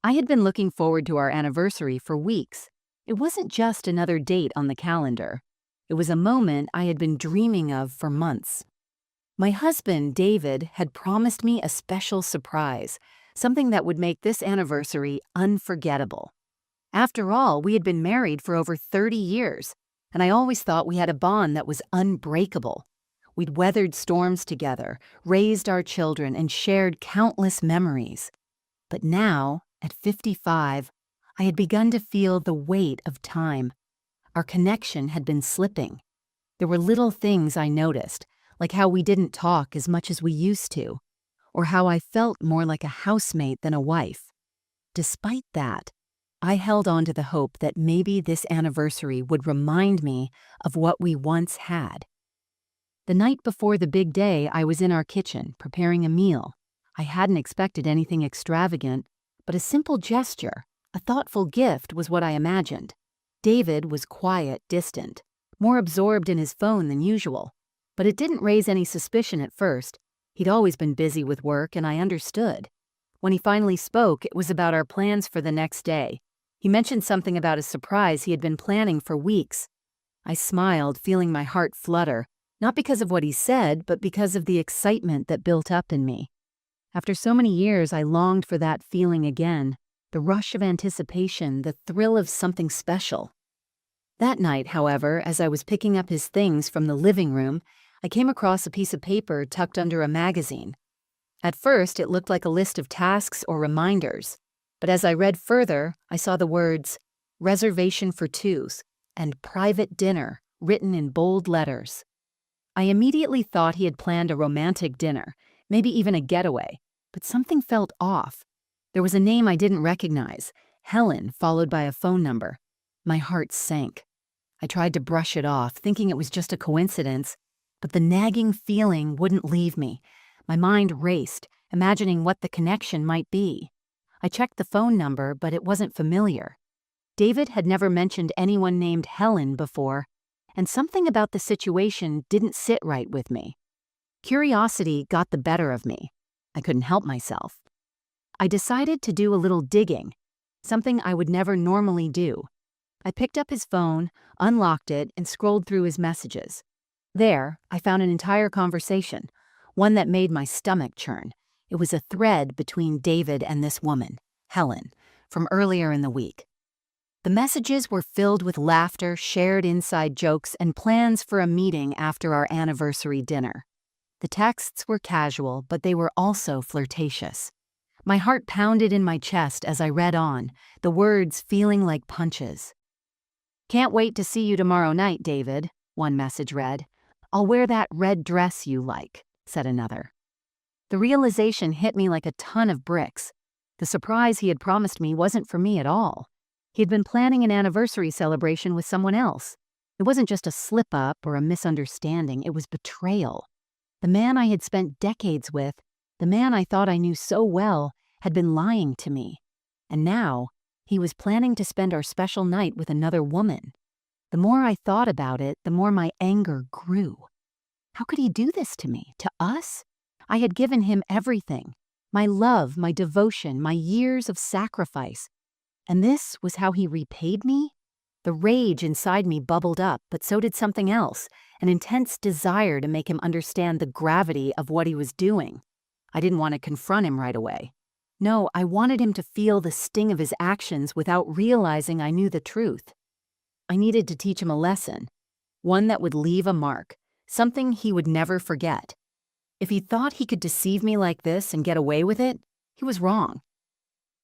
I had been looking forward to our anniversary for weeks. It wasn't just another date on the calendar. It was a moment I had been dreaming of for months. My husband, David, had promised me a special surprise, something that would make this anniversary unforgettable. After all, we had been married for over 30 years, and I always thought we had a bond that was unbreakable. We'd weathered storms together, raised our children, and shared countless memories. But now, at 55, I had begun to feel the weight of time. Our connection had been slipping. There were little things I noticed, like how we didn't talk as much as we used to, or how I felt more like a housemate than a wife. Despite that, I held on to the hope that maybe this anniversary would remind me of what we once had. The night before the big day, I was in our kitchen preparing a meal. I hadn't expected anything extravagant, but a simple gesture, a thoughtful gift was what I imagined. David was quiet, distant, more absorbed in his phone than usual, but it didn't raise any suspicion at first. He'd always been busy with work, and I understood. When he finally spoke, it was about our plans for the next day. He mentioned something about a surprise he had been planning for weeks. I smiled, feeling my heart flutter, not because of what he said, but because of the excitement that built up in me. After so many years, I longed for that feeling again, the rush of anticipation, the thrill of something special. That night, however, as I was picking up his things from the living room, I came across a piece of paper tucked under a magazine. At first, it looked like a list of tasks or reminders, but as I read further, I saw the words, "Reservation for Twos" and "Private Dinner" written in bold letters. I immediately thought he had planned a romantic dinner, maybe even a getaway, but something felt off. There was a name I didn't recognize, Helen, followed by a phone number. My heart sank. I tried to brush it off, thinking it was just a coincidence, but the nagging feeling wouldn't leave me. My mind raced, imagining what the connection might be. I checked the phone number, but it wasn't familiar. David had never mentioned anyone named Helen before, and something about the situation didn't sit right with me. Curiosity got the better of me. I couldn't help myself. I decided to do a little digging, something I would never normally do. I picked up his phone, unlocked it, and scrolled through his messages. There, I found an entire conversation, one that made my stomach churn. It was a thread between David and this woman, Helen, from earlier in the week. The messages were filled with laughter, shared inside jokes, and plans for a meeting after our anniversary dinner. The texts were casual, but they were also flirtatious. My heart pounded in my chest as I read on, the words feeling like punches. "Can't wait to see you tomorrow night, David," one message read. "I'll wear that red dress you like," said another. The realization hit me like a ton of bricks. The surprise he had promised me wasn't for me at all. He had been planning an anniversary celebration with someone else. It wasn't just a slip-up or a misunderstanding, it was betrayal. The man I had spent decades with, the man I thought I knew so well, had been lying to me. And now, he was planning to spend our special night with another woman. The more I thought about it, the more my anger grew. How could he do this to me, to us? I had given him everything, my love, my devotion, my years of sacrifice. And this was how he repaid me? The rage inside me bubbled up, but so did something else, an intense desire to make him understand the gravity of what he was doing. I didn't want to confront him right away. No, I wanted him to feel the sting of his actions without realizing I knew the truth. I needed to teach him a lesson, one that would leave a mark, something he would never forget. If he thought he could deceive me like this and get away with it, he was wrong.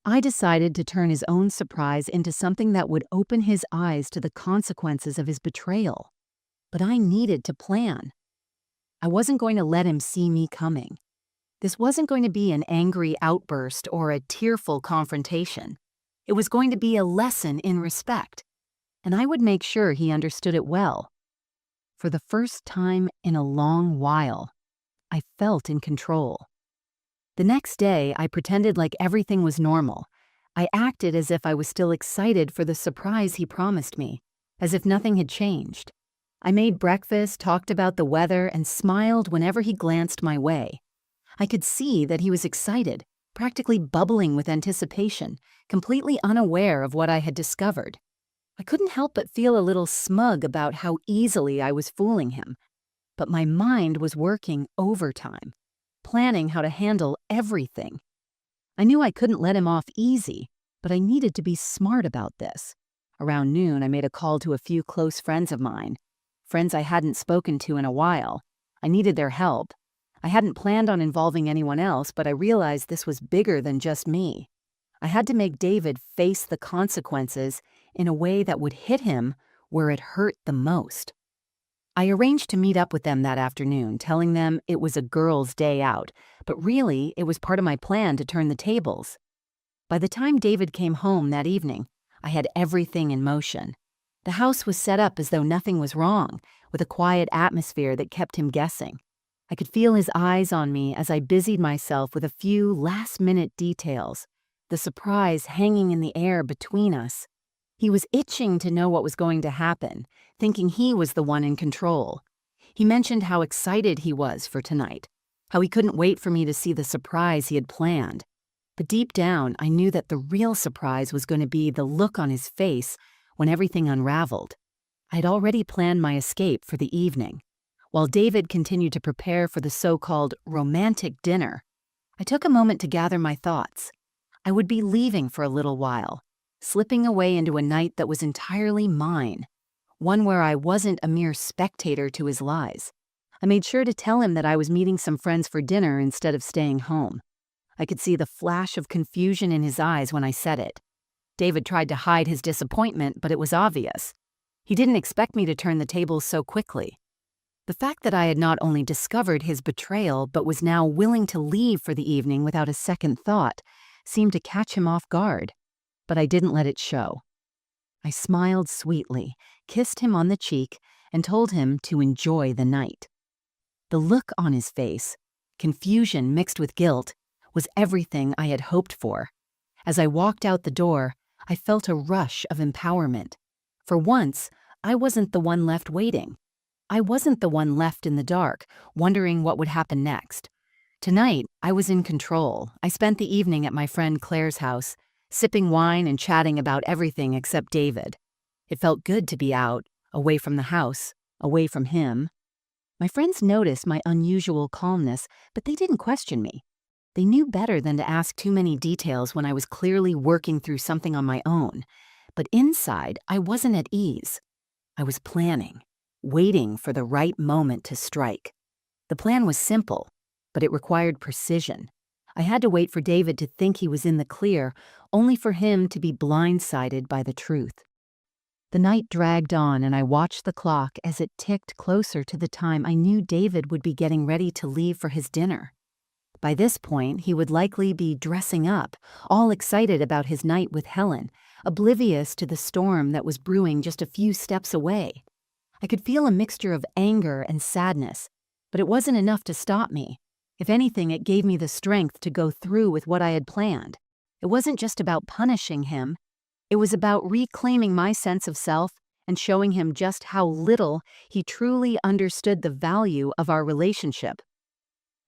I decided to turn his own surprise into something that would open his eyes to the consequences of his betrayal. But I needed to plan. I wasn't going to let him see me coming. This wasn't going to be an angry outburst or a tearful confrontation. It was going to be a lesson in respect, and I would make sure he understood it well. For the first time in a long while, I felt in control. The next day, I pretended like everything was normal. I acted as if I was still excited for the surprise he promised me, as if nothing had changed. I made breakfast, talked about the weather, and smiled whenever he glanced my way. I could see that he was excited, practically bubbling with anticipation, completely unaware of what I had discovered. I couldn't help but feel a little smug about how easily I was fooling him, but my mind was working overtime, planning how to handle everything. I knew I couldn't let him off easy, but I needed to be smart about this. Around noon, I made a call to a few close friends of mine, friends I hadn't spoken to in a while. I needed their help. I hadn't planned on involving anyone else, but I realized this was bigger than just me. I had to make David face the consequences in a way that would hit him where it hurt the most. I arranged to meet up with them that afternoon, telling them it was a girls' day out, but really it was part of my plan to turn the tables. By the time David came home that evening, I had everything in motion. The house was set up as though nothing was wrong, with a quiet atmosphere that kept him guessing. I could feel his eyes on me as I busied myself with a few last-minute details, the surprise hanging in the air between us. He was itching to know what was going to happen, thinking he was the one in control. He mentioned how excited he was for tonight, how he couldn't wait for me to see the surprise he had planned. But deep down, I knew that the real surprise was going to be the look on his face when everything unraveled. I had already planned my escape for the evening. While David continued to prepare for the so-called romantic dinner, I took a moment to gather my thoughts. I would be leaving for a little while, slipping away into a night that was entirely mine, one where I wasn't a mere spectator to his lies. I made sure to tell him that I was meeting some friends for dinner instead of staying home. I could see the flash of confusion in his eyes when I said it. David tried to hide his disappointment, but it was obvious. He didn't expect me to turn the tables so quickly. The fact that I had not only discovered his betrayal but was now willing to leave for the evening without a second thought seemed to catch him off guard, but I didn't let it show. I smiled sweetly, kissed him on the cheek, and told him to enjoy the night. The look on his face, confusion mixed with guilt, was everything I had hoped for. As I walked out the door, I felt a rush of empowerment. For once, I wasn't the one left waiting. I wasn't the one left in the dark, wondering what would happen next. Tonight, I was in control. I spent the evening at my friend Claire's house, sipping wine and chatting about everything except David. It felt good to be out, away from the house, away from him. My friends noticed my unusual calmness, but they didn't question me. They knew better than to ask too many details when I was clearly working through something on my own. But inside, I wasn't at ease. I was planning, waiting for the right moment to strike. The plan was simple, but it required precision. I had to wait for David to think he was in the clear, only for him to be blindsided by the truth. The night dragged on, and I watched the clock as it ticked closer to the time I knew David would be getting ready to leave for his dinner. By this point, he would likely be dressing up, all excited about his night with Helen, oblivious to the storm that was brewing just a few steps away. I could feel a mixture of anger and sadness, but it wasn't enough to stop me. If anything, it gave me the strength to go through with what I had planned. It wasn't just about punishing him. It was about reclaiming my sense of self and showing him just how little he truly understood the value of our relationship.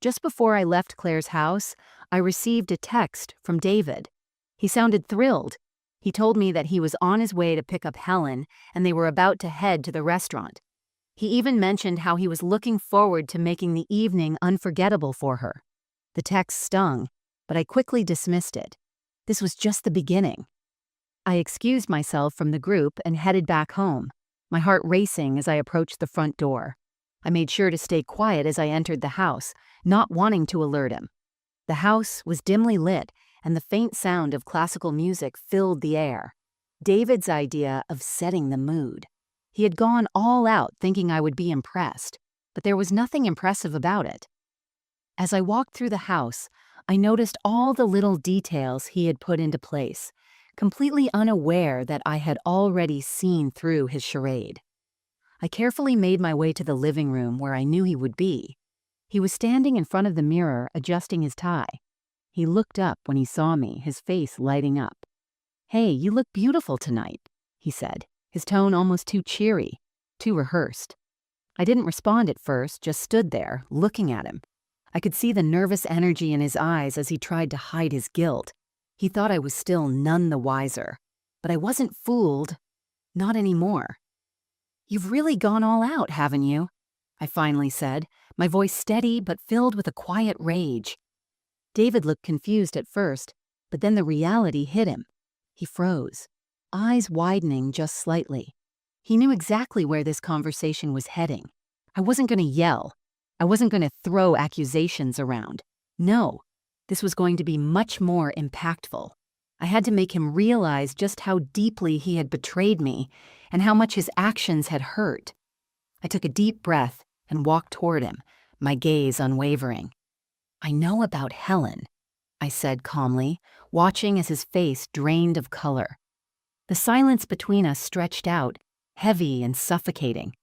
Just before I left Claire's house, I received a text from David. He sounded thrilled. He told me that he was on his way to pick up Helen and they were about to head to the restaurant. He even mentioned how he was looking forward to making the evening unforgettable for her. The text stung, but I quickly dismissed it. This was just the beginning. I excused myself from the group and headed back home, my heart racing as I approached the front door. I made sure to stay quiet as I entered the house, not wanting to alert him. The house was dimly lit, and the faint sound of classical music filled the air. David's idea of setting the mood. He had gone all out thinking I would be impressed, but there was nothing impressive about it. As I walked through the house, I noticed all the little details he had put into place, completely unaware that I had already seen through his charade. I carefully made my way to the living room where I knew he would be. He was standing in front of the mirror, adjusting his tie. He looked up when he saw me, his face lighting up. "Hey, you look beautiful tonight," he said, his tone almost too cheery, too rehearsed. I didn't respond at first, just stood there, looking at him. I could see the nervous energy in his eyes as he tried to hide his guilt. He thought I was still none the wiser. But I wasn't fooled. Not anymore. "You've really gone all out, haven't you?" I finally said, my voice steady but filled with a quiet rage. David looked confused at first, but then the reality hit him. He froze, eyes widening just slightly. He knew exactly where this conversation was heading. I wasn't going to yell. I wasn't going to throw accusations around. No, this was going to be much more impactful. I had to make him realize just how deeply he had betrayed me and how much his actions had hurt. I took a deep breath and walked toward him, my gaze unwavering. "I know about Helen," I said calmly, watching as his face drained of color. The silence between us stretched out, heavy and suffocating.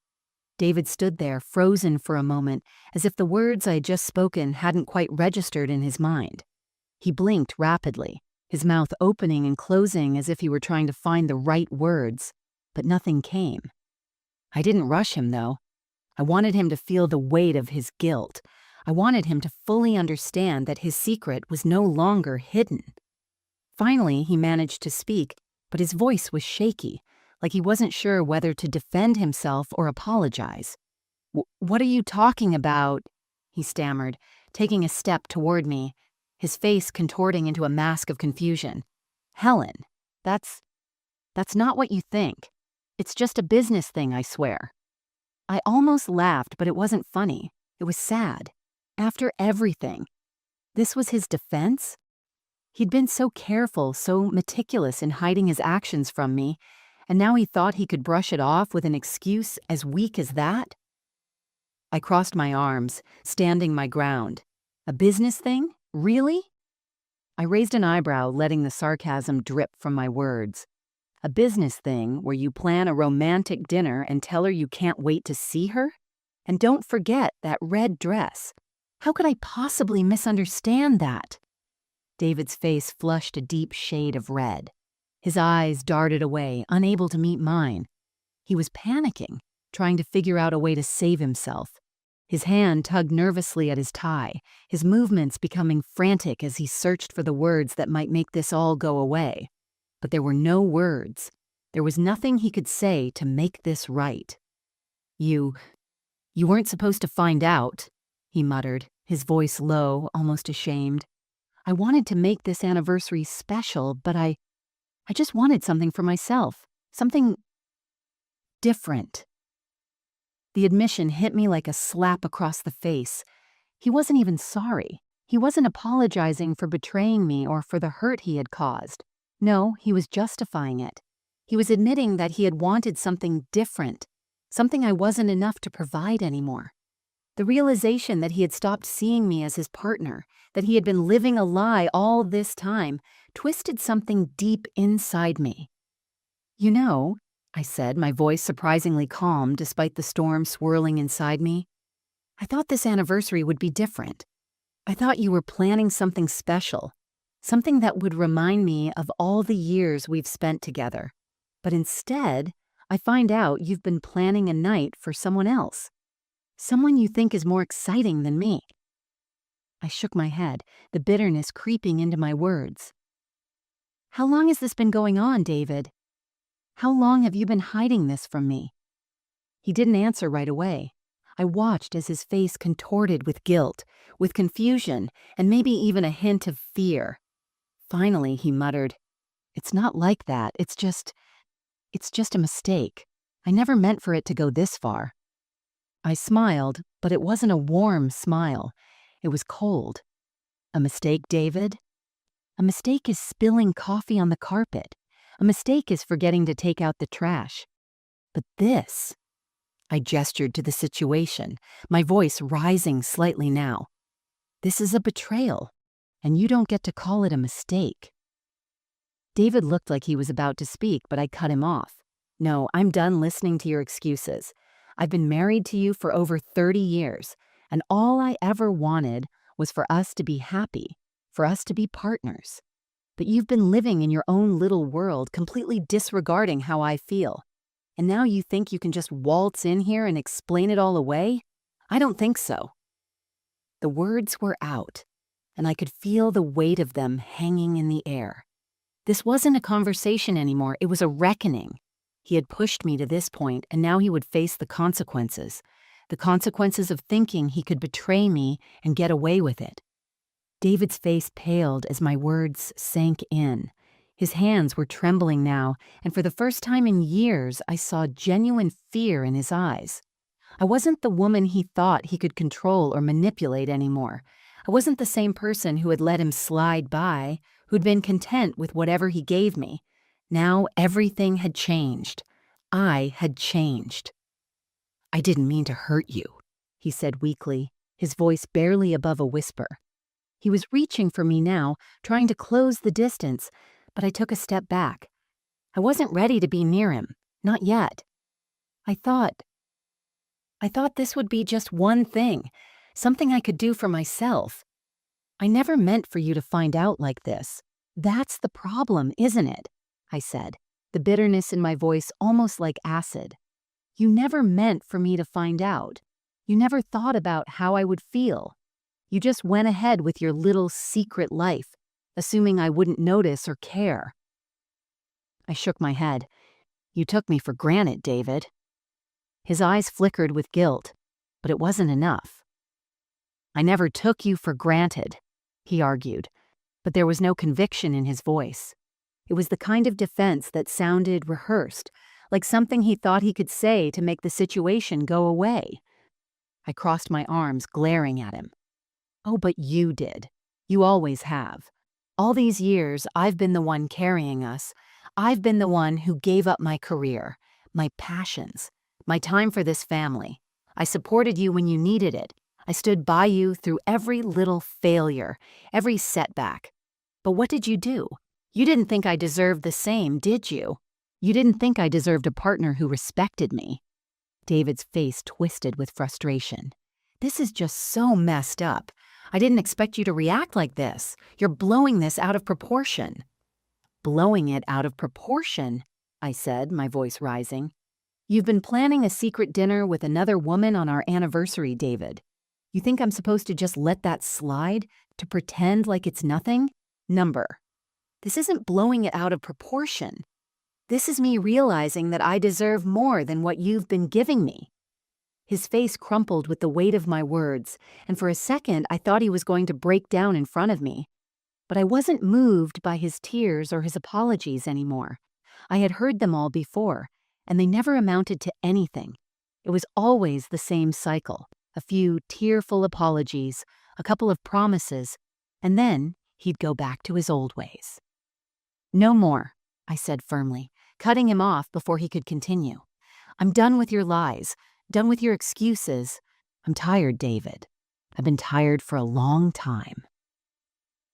David stood there, frozen for a moment, as if the words I had just spoken hadn't quite registered in his mind. He blinked rapidly, his mouth opening and closing as if he were trying to find the right words, but nothing came. I didn't rush him, though. I wanted him to feel the weight of his guilt. I wanted him to fully understand that his secret was no longer hidden. Finally, he managed to speak, but his voice was shaky, like he wasn't sure whether to defend himself or apologize. "What are you talking about?" he stammered, taking a step toward me, his face contorting into a mask of confusion. "Helen, that's not what you think. It's just a business thing, I swear." I almost laughed, but it wasn't funny. It was sad. After everything, this was his defense? He'd been so careful, so meticulous in hiding his actions from me, and now he thought he could brush it off with an excuse as weak as that? I crossed my arms, standing my ground. A business thing? Really? I raised an eyebrow, letting the sarcasm drip from my words. A business thing where you plan a romantic dinner and tell her you can't wait to see her? And don't forget that red dress. How could I possibly misunderstand that? David's face flushed a deep shade of red. His eyes darted away, unable to meet mine. He was panicking, trying to figure out a way to save himself. His hand tugged nervously at his tie, his movements becoming frantic as he searched for the words that might make this all go away. But there were no words. There was nothing he could say to make this right. You weren't supposed to find out," he muttered, his voice low, almost ashamed. "I wanted to make this anniversary special, but I just wanted something for myself. Something different." The admission hit me like a slap across the face. He wasn't even sorry. He wasn't apologizing for betraying me or for the hurt he had caused. No, he was justifying it. He was admitting that he had wanted something different, something I wasn't enough to provide anymore. The realization that he had stopped seeing me as his partner, that he had been living a lie all this time, twisted something deep inside me. "You know," I said, my voice surprisingly calm despite the storm swirling inside me, "I thought this anniversary would be different. I thought you were planning something special, something that would remind me of all the years we've spent together. But instead, I find out you've been planning a night for someone else. Someone you think is more exciting than me." I shook my head, the bitterness creeping into my words. "How long has this been going on, David? How long have you been hiding this from me?" He didn't answer right away. I watched as his face contorted with guilt, with confusion, and maybe even a hint of fear. Finally, he muttered, "It's not like that. It's just a mistake. I never meant for it to go this far." I smiled, but it wasn't a warm smile. It was cold. "A mistake, David? A mistake is spilling coffee on the carpet. A mistake is forgetting to take out the trash. But this," I gestured to the situation, my voice rising slightly now, "this is a betrayal, and you don't get to call it a mistake." David looked like he was about to speak, but I cut him off. "No, I'm done listening to your excuses. I've been married to you for over 30 years, and all I ever wanted was for us to be happy, for us to be partners. But you've been living in your own little world, completely disregarding how I feel. And now you think you can just waltz in here and explain it all away? I don't think so." The words were out, and I could feel the weight of them hanging in the air. This wasn't a conversation anymore, it was a reckoning. He had pushed me to this point, and now he would face the consequences. The consequences of thinking he could betray me and get away with it. David's face paled as my words sank in. His hands were trembling now, and for the first time in years, I saw genuine fear in his eyes. I wasn't the woman he thought he could control or manipulate anymore. I wasn't the same person who had let him slide by, who'd been content with whatever he gave me. Now everything had changed. I had changed. "I didn't mean to hurt you," he said weakly, his voice barely above a whisper. He was reaching for me now, trying to close the distance, but I took a step back. I wasn't ready to be near him, not yet. I thought this would be just one thing, something I could do for myself. "I never meant for you to find out like this. That's the problem, isn't it?" I said, the bitterness in my voice almost like acid. "You never meant for me to find out. You never thought about how I would feel. You just went ahead with your little secret life, assuming I wouldn't notice or care." I shook my head. "You took me for granted, David." His eyes flickered with guilt, but it wasn't enough. "I never took you for granted," he argued, but there was no conviction in his voice. It was the kind of defense that sounded rehearsed, like something he thought he could say to make the situation go away. I crossed my arms, glaring at him. "Oh, but you did. You always have. All these years, I've been the one carrying us. I've been the one who gave up my career, my passions, my time for this family. I supported you when you needed it. I stood by you through every little failure, every setback. But what did you do? You didn't think I deserved the same, did you? You didn't think I deserved a partner who respected me." David's face twisted with frustration. "This is just so messed up. I didn't expect you to react like this. You're blowing this out of proportion." "Blowing it out of proportion?" I said, my voice rising. "You've been planning a secret dinner with another woman on our anniversary, David. You think I'm supposed to just let that slide, to pretend like it's nothing? Number. This isn't blowing it out of proportion. This is me realizing that I deserve more than what you've been giving me." His face crumpled with the weight of my words, and for a second I thought he was going to break down in front of me. But I wasn't moved by his tears or his apologies anymore. I had heard them all before, and they never amounted to anything. It was always the same cycle: a few tearful apologies, a couple of promises, and then he'd go back to his old ways. "No more," I said firmly, cutting him off before he could continue. "I'm done with your lies, done with your excuses. I'm tired, David. I've been tired for a long time."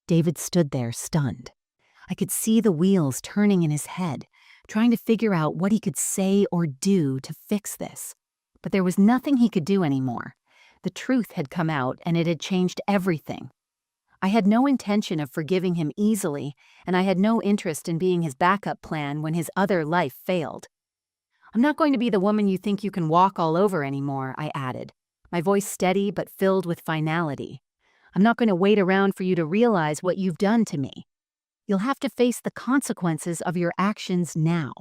David stood there, stunned. I could see the wheels turning in his head, trying to figure out what he could say or do to fix this. But there was nothing he could do anymore. The truth had come out, and it had changed everything. I had no intention of forgiving him easily, and I had no interest in being his backup plan when his other life failed. "I'm not going to be the woman you think you can walk all over anymore," I added, my voice steady but filled with finality. "I'm not going to wait around for you to realize what you've done to me. You'll have to face the consequences of your actions now."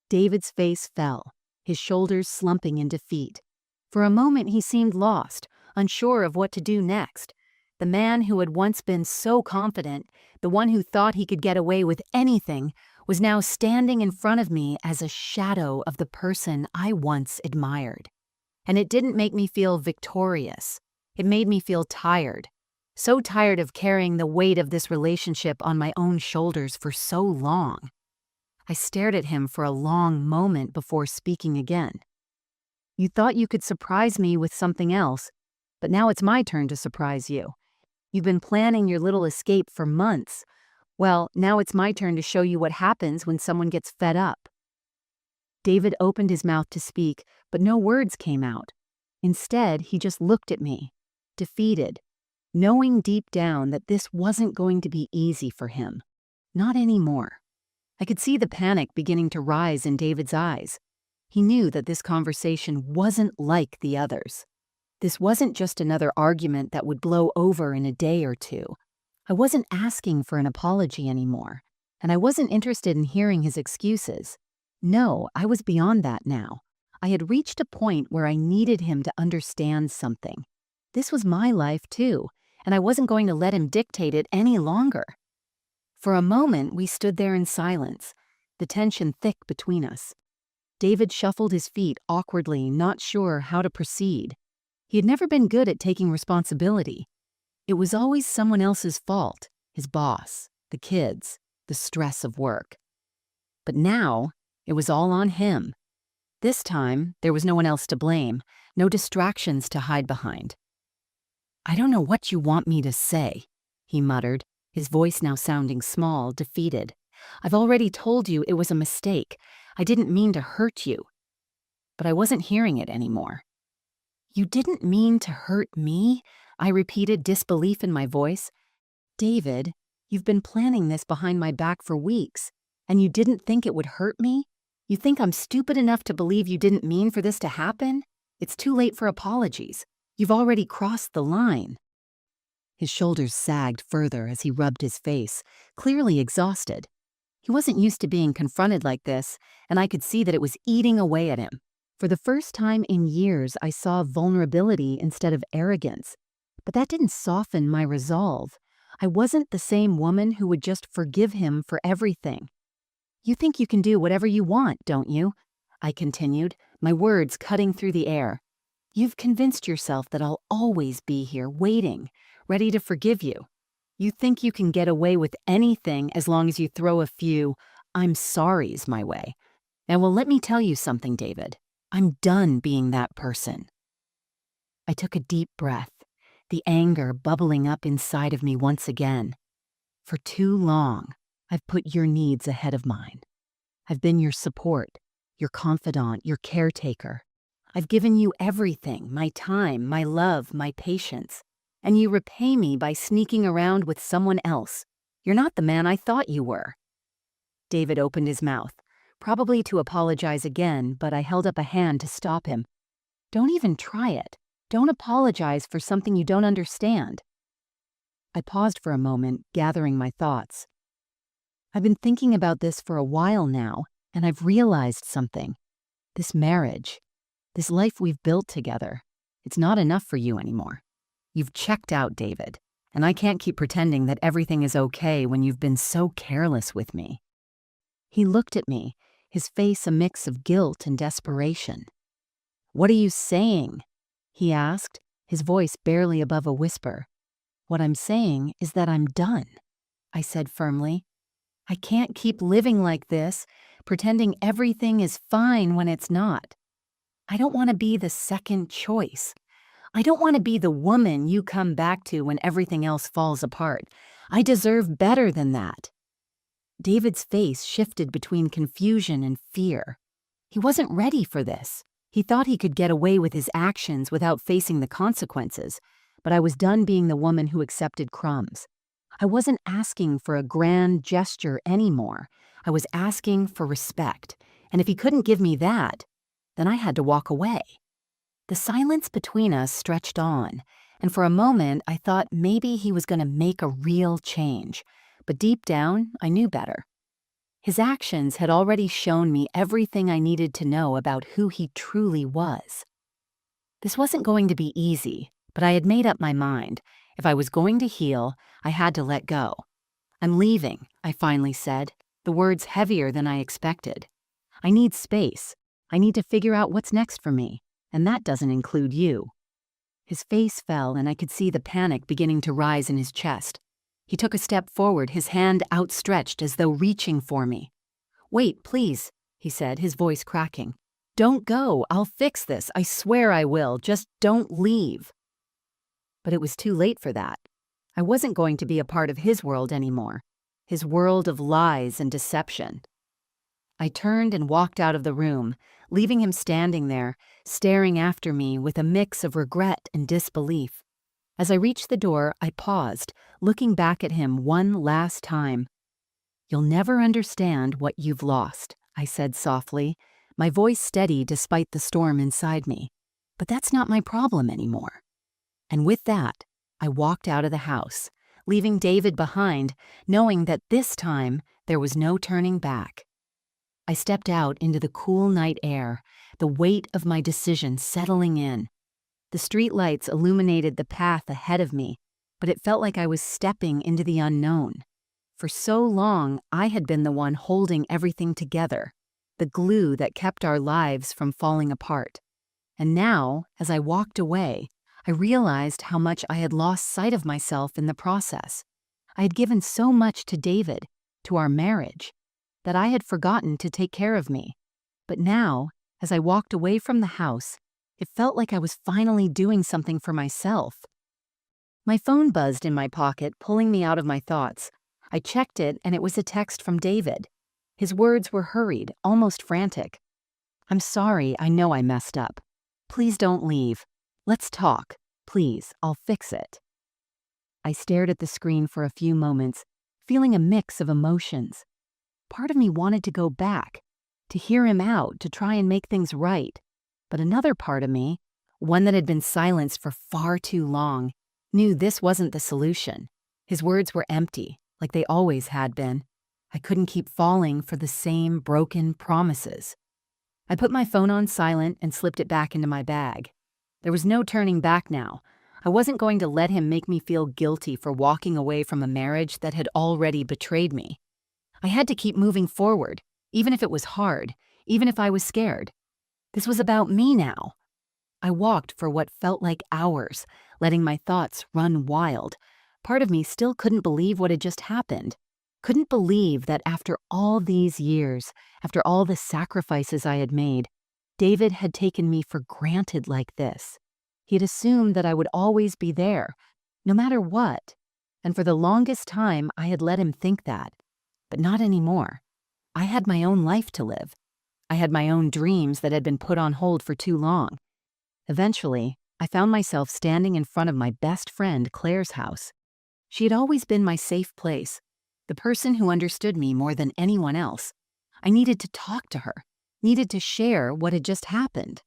David's face fell, his shoulders slumping in defeat. For a moment he seemed lost, unsure of what to do next. The man who had once been so confident, the one who thought he could get away with anything, was now standing in front of me as a shadow of the person I once admired. And it didn't make me feel victorious. It made me feel tired. So tired of carrying the weight of this relationship on my own shoulders for so long. I stared at him for a long moment before speaking again. "You thought you could surprise me with something else, but now it's my turn to surprise you. You've been planning your little escape for months. Well, now it's my turn to show you what happens when someone gets fed up." David opened his mouth to speak, but no words came out. Instead, he just looked at me, defeated, knowing deep down that this wasn't going to be easy for him. Not anymore. I could see the panic beginning to rise in David's eyes. He knew that this conversation wasn't like the others. This wasn't just another argument that would blow over in a day or two. I wasn't asking for an apology anymore, and I wasn't interested in hearing his excuses. No, I was beyond that now. I had reached a point where I needed him to understand something. This was my life too, and I wasn't going to let him dictate it any longer. For a moment, we stood there in silence, the tension thick between us. David shuffled his feet awkwardly, not sure how to proceed. He had never been good at taking responsibility. It was always someone else's fault, his boss, the kids, the stress of work. But now, it was all on him. This time, there was no one else to blame, no distractions to hide behind. "I don't know what you want me to say," he muttered, his voice now sounding small, defeated. "I've already told you it was a mistake. I didn't mean to hurt you." But I wasn't hearing it anymore. "You didn't mean to hurt me?" I repeated, disbelief in my voice. "David, you've been planning this behind my back for weeks, and you didn't think it would hurt me? You think I'm stupid enough to believe you didn't mean for this to happen? It's too late for apologies. You've already crossed the line." His shoulders sagged further as he rubbed his face, clearly exhausted. He wasn't used to being confronted like this, and I could see that it was eating away at him. For the first time in years, I saw vulnerability instead of arrogance. But that didn't soften my resolve. I wasn't the same woman who would just forgive him for everything. "You think you can do whatever you want, don't you?" I continued, my words cutting through the air. "You've convinced yourself that I'll always be here, waiting, ready to forgive you. You think you can get away with anything as long as you throw a few I'm sorries my way. And well, let me tell you something, David. I'm done being that person." I took a deep breath, the anger bubbling up inside of me once again. For too long, I've put your needs ahead of mine. I've been your support, your confidant, your caretaker. I've given you everything, my time, my love, my patience. And you repay me by sneaking around with someone else. You're not the man I thought you were. David opened his mouth, probably to apologize again, but I held up a hand to stop him. "Don't even try it. Don't apologize for something you don't understand." I paused for a moment, gathering my thoughts. I've been thinking about this for a while now, and I've realized something. This marriage, this life we've built together, it's not enough for you anymore. You've checked out, David, and I can't keep pretending that everything is okay when you've been so careless with me. He looked at me, his face a mix of guilt and desperation. "What are you saying?" he asked, his voice barely above a whisper. "What I'm saying is that I'm done," I said firmly. "I can't keep living like this, pretending everything is fine when it's not. I don't want to be the second choice. I don't want to be the woman you come back to when everything else falls apart. I deserve better than that." David's face shifted between confusion and fear. He wasn't ready for this. He thought he could get away with his actions without facing the consequences, but I was done being the woman who accepted crumbs. I wasn't asking for a grand gesture anymore. I was asking for respect, and if he couldn't give me that, then I had to walk away. The silence between us stretched on, and for a moment I thought maybe he was going to make a real change, but deep down I knew better. His actions had already shown me everything I needed to know about who he truly was. This wasn't going to be easy, but I had made up my mind. If I was going to heal, I had to let go. "I'm leaving," I finally said, the words heavier than I expected. "I need space. I need to figure out what's next for me, and that doesn't include you." His face fell, and I could see the panic beginning to rise in his chest. He took a step forward, his hand outstretched as though reaching for me. "Wait, please," he said, his voice cracking. "Don't go. I'll fix this. I swear I will. Just don't leave." But it was too late for that. I wasn't going to be a part of his world anymore, his world of lies and deception. I turned and walked out of the room, leaving him standing there, staring after me with a mix of regret and disbelief. As I reached the door, I paused, looking back at him one last time. "You'll never understand what you've lost," I said softly, my voice steady despite the storm inside me. But that's not my problem anymore. And with that, I walked out of the house, leaving David behind, knowing that this time there was no turning back. I stepped out into the cool night air, the weight of my decision settling in. The streetlights illuminated the path ahead of me, but it felt like I was stepping into the unknown. For so long, I had been the one holding everything together, the glue that kept our lives from falling apart. And now, as I walked away, I realized how much I had lost sight of myself in the process. I had given so much to David, to our marriage, that I had forgotten to take care of me. But now, as I walked away from the house, it felt like I was finally doing something for myself. My phone buzzed in my pocket, pulling me out of my thoughts. I checked it, and it was a text from David. His words were hurried, almost frantic. "I'm sorry, I know I messed up. Please don't leave. Let's talk. Please, I'll fix it." I stared at the screen for a few moments, feeling a mix of emotions. Part of me wanted to go back, to hear him out, to try and make things right. But another part of me, one that had been silenced for far too long, knew this wasn't the solution. His words were empty, like they always had been. I couldn't keep falling for the same broken promises. I put my phone on silent and slipped it back into my bag. There was no turning back now. I wasn't going to let him make me feel guilty for walking away from a marriage that had already betrayed me. I had to keep moving forward, even if it was hard, even if I was scared. This was about me now. I walked for what felt like hours, letting my thoughts run wild. Part of me still couldn't believe what had just happened. Couldn't believe that after all these years, after all the sacrifices I had made, David had taken me for granted like this. He had assumed that I would always be there, no matter what. And for the longest time, I had let him think that. But not anymore. I had my own life to live. I had my own dreams that had been put on hold for too long. Eventually, I found myself standing in front of my best friend Claire's house. She had always been my safe place, the person who understood me more than anyone else. I needed to talk to her, needed to share what had just happened.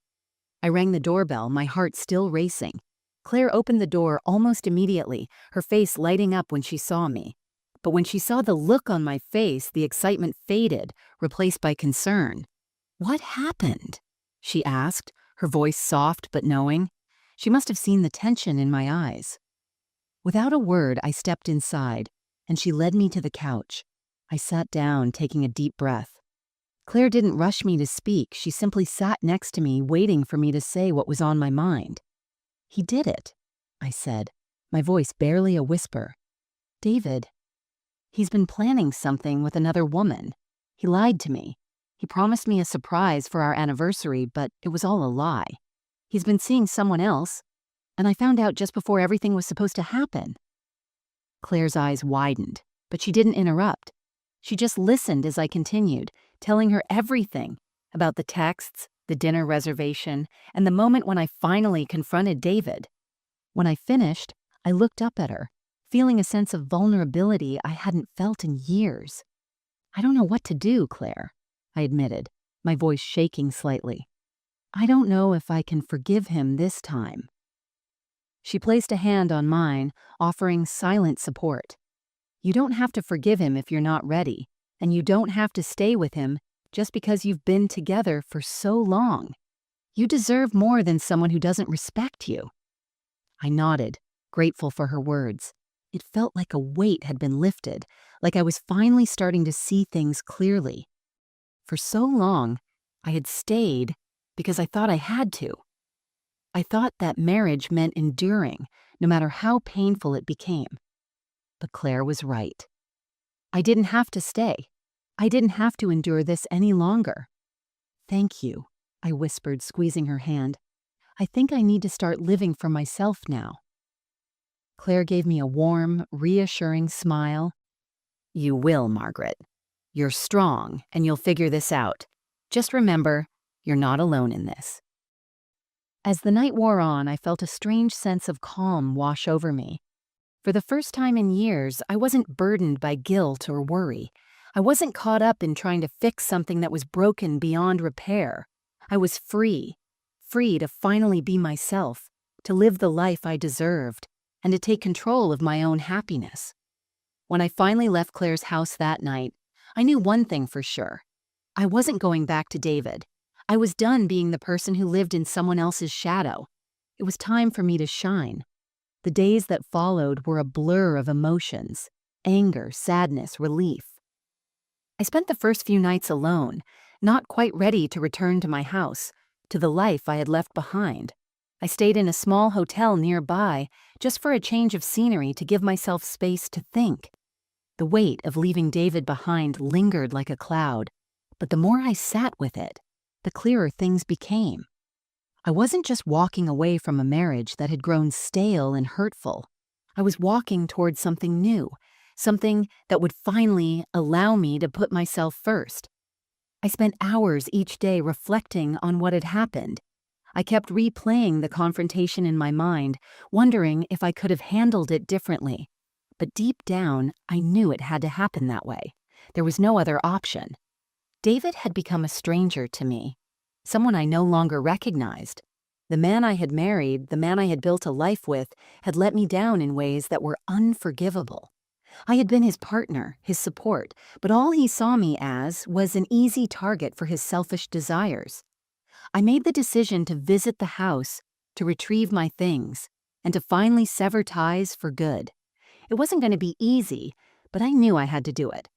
I rang the doorbell, my heart still racing. Claire opened the door almost immediately, her face lighting up when she saw me. But when she saw the look on my face, the excitement faded, replaced by concern. "What happened?" she asked, her voice soft but knowing. She must have seen the tension in my eyes. Without a word, I stepped inside, and she led me to the couch. I sat down, taking a deep breath. Claire didn't rush me to speak. She simply sat next to me, waiting for me to say what was on my mind. "He did it," I said, my voice barely a whisper. "David, he's been planning something with another woman. He lied to me. He promised me a surprise for our anniversary, but it was all a lie. He's been seeing someone else, and I found out just before everything was supposed to happen." Claire's eyes widened, but she didn't interrupt. She just listened as I continued, telling her everything about the texts, the dinner reservation, and the moment when I finally confronted David. When I finished, I looked up at her, feeling a sense of vulnerability I hadn't felt in years. "I don't know what to do, Claire," I admitted, my voice shaking slightly. "I don't know if I can forgive him this time." She placed a hand on mine, offering silent support. "You don't have to forgive him if you're not ready, and you don't have to stay with him just because you've been together for so long. You deserve more than someone who doesn't respect you." I nodded, grateful for her words. It felt like a weight had been lifted, like I was finally starting to see things clearly. For so long, I had stayed because I thought I had to. I thought that marriage meant enduring, no matter how painful it became. But Claire was right. I didn't have to stay. I didn't have to endure this any longer. "Thank you," I whispered, squeezing her hand. "I think I need to start living for myself now." Claire gave me a warm, reassuring smile. "You will, Margaret. You're strong, and you'll figure this out. Just remember, you're not alone in this." As the night wore on, I felt a strange sense of calm wash over me. For the first time in years, I wasn't burdened by guilt or worry. I wasn't caught up in trying to fix something that was broken beyond repair. I was free free to finally be myself, to live the life I deserved, and to take control of my own happiness. When I finally left Claire's house that night, I knew one thing for sure. I wasn't going back to David. I was done being the person who lived in someone else's shadow. It was time for me to shine. The days that followed were a blur of emotions: anger, sadness, relief. I spent the first few nights alone, not quite ready to return to my house, to the life I had left behind. I stayed in a small hotel nearby, just for a change of scenery to give myself space to think. The weight of leaving David behind lingered like a cloud, but the more I sat with it, the clearer things became. I wasn't just walking away from a marriage that had grown stale and hurtful. I was walking towards something new, something that would finally allow me to put myself first. I spent hours each day reflecting on what had happened. I kept replaying the confrontation in my mind, wondering if I could have handled it differently. But deep down, I knew it had to happen that way. There was no other option. David had become a stranger to me, someone I no longer recognized. The man I had married, the man I had built a life with, had let me down in ways that were unforgivable. I had been his partner, his support, but all he saw me as was an easy target for his selfish desires. I made the decision to visit the house, to retrieve my things, and to finally sever ties for good. It wasn't going to be easy, but I knew I had to do it.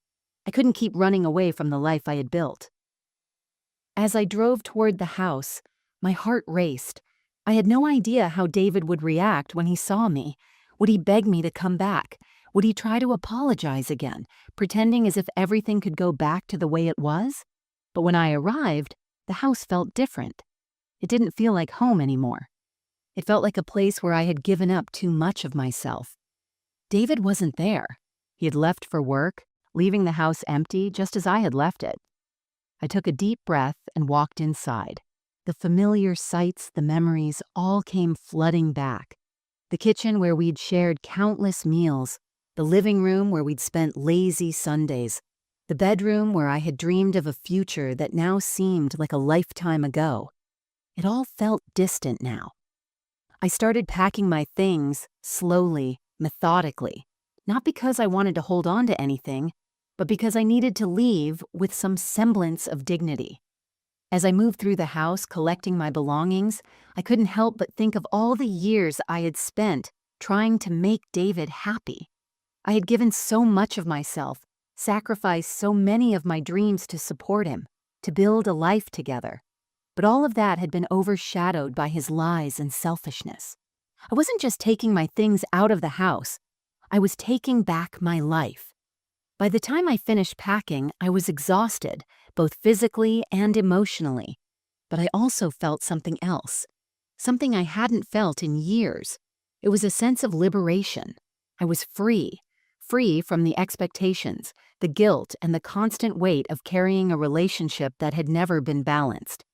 I couldn't keep running away from the life I had built. As I drove toward the house, my heart raced. I had no idea how David would react when he saw me. Would he beg me to come back? Would he try to apologize again, pretending as if everything could go back to the way it was? But when I arrived, the house felt different. It didn't feel like home anymore. It felt like a place where I had given up too much of myself. David wasn't there. He had left for work, leaving the house empty just as I had left it. I took a deep breath and walked inside. The familiar sights, the memories, all came flooding back. The kitchen where we'd shared countless meals, the living room where we'd spent lazy Sundays, the bedroom where I had dreamed of a future that now seemed like a lifetime ago. It all felt distant now. I started packing my things, slowly, methodically, not because I wanted to hold on to anything, but because I needed to leave with some semblance of dignity. As I moved through the house collecting my belongings, I couldn't help but think of all the years I had spent trying to make David happy. I had given so much of myself, sacrificed so many of my dreams to support him, to build a life together. But all of that had been overshadowed by his lies and selfishness. I wasn't just taking my things out of the house, I was taking back my life. By the time I finished packing, I was exhausted, both physically and emotionally. But I also felt something else, something I hadn't felt in years. It was a sense of liberation. I was free from the expectations, the guilt, and the constant weight of carrying a relationship that had never been balanced.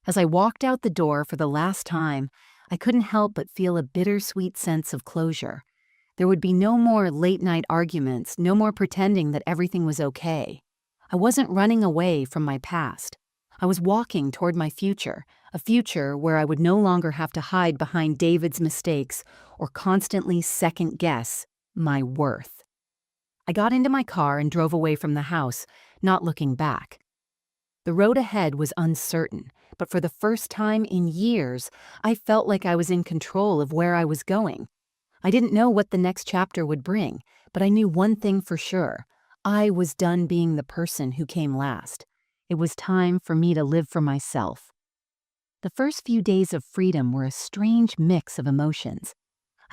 As I walked out the door for the last time, I couldn't help but feel a bittersweet sense of closure. There would be no more late-night arguments, no more pretending that everything was okay. I wasn't running away from my past. I was walking toward my future, a future where I would no longer have to hide behind David's mistakes or constantly second-guess my worth. I got into my car and drove away from the house, not looking back. The road ahead was uncertain, but for the first time in years, I felt like I was in control of where I was going. I didn't know what the next chapter would bring, but I knew one thing for sure. I was done being the person who came last. It was time for me to live for myself. The first few days of freedom were a strange mix of emotions.